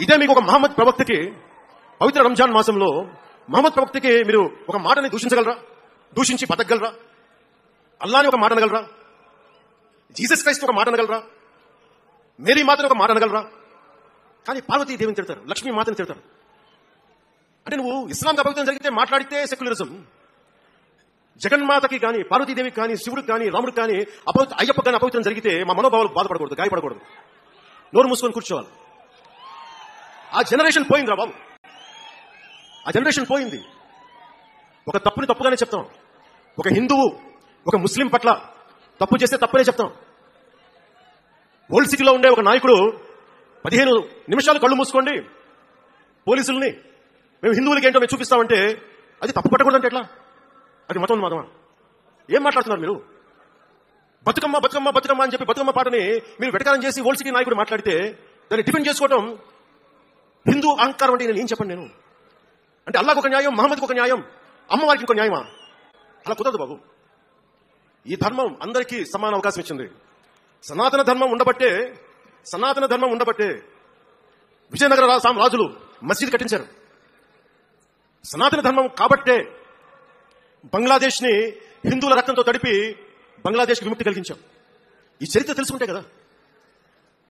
ఇదే మీకు ఒక మహమ్మద్ ప్రవక్తకి పవిత్ర రంజాన్ మాసంలో మహమ్మద్ ప్రవక్తకి మీరు ఒక మాటని దూషించగలరా? దూషించి బతకగలరా? అల్లాని ఒక మాట అనగలరా? జీసస్ క్రైస్ట్ ఒక మాట అనగలరా? మేరీ మాతని ఒక మాట అనగలరా? కానీ పార్వతీదేవిని తిడతారు, లక్ష్మీ మాతని తిడతారు. అంటే నువ్వు ఇస్లాంకి అపవిత్రం జరిగితే మాట్లాడితే సెక్యులరిజం, జగన్మాతకి కానీ పార్వతీదేవికి కానీ శివుడికి కానీ రాముడికి కానీ అయ్యప్ప కానీ అపవిత్రం జరిగితే మా మనోభావాలు బాధపడకూడదు, గాయపడకూడదు, నోరు మూసుకొని కూర్చోవాలి. ఆ జనరేషన్ పోయిందిరా బాబు, ఆ జనరేషన్ పోయింది. ఒక తప్పుని తప్పుగానే చెప్తాం. ఒక హిందువు ఒక ముస్లిం పట్ల తప్పు చేస్తే తప్పనే చెప్తాం. ఓల్డ్ సిటీలో ఉండే ఒక నాయకుడు 15 నిమిషాలు కళ్ళు మూసుకోండి పోలీసుల్ని, మేము హిందువులకి ఏంటో మేము చూపిస్తామంటే అది తప్పు పట్టకూడదంటే ఎట్లా? అది మతం మతమా? ఏం మాట్లాడుతున్నారు మీరు? బతుకమ్మ బతుకమ్మ బతుకమ్మ అని చెప్పి బతుకమ్మ పాటని మీరు వెటకారం చేసి ఓల్డ్ సిటీ నాయకుడు మాట్లాడితే దాన్ని డిఫెండ్ చేసుకోవడం హిందూ అహంకారం అంటే నేను ఏం చెప్పండి? నేను అంటే అల్లాహకు ఒక న్యాయం, మహమ్మద్కి ఒక న్యాయం, అమ్మవారికి ఇంకో న్యాయమా? అలా కుదరదు బాబు. ఈ ధర్మం అందరికీ సమాన అవకాశం ఇచ్చింది. సనాతన ధర్మం ఉండబట్టే విజయనగర రాజులు మసీద్ కట్టించారు. సనాతన ధర్మం కాబట్టే బంగ్లాదేశ్ ని హిందువుల రక్తంతో తడిపి బంగ్లాదేశ్ విముక్తి కలిగించాం. ఈ చరిత్ర తెలుసుకుంటే కదా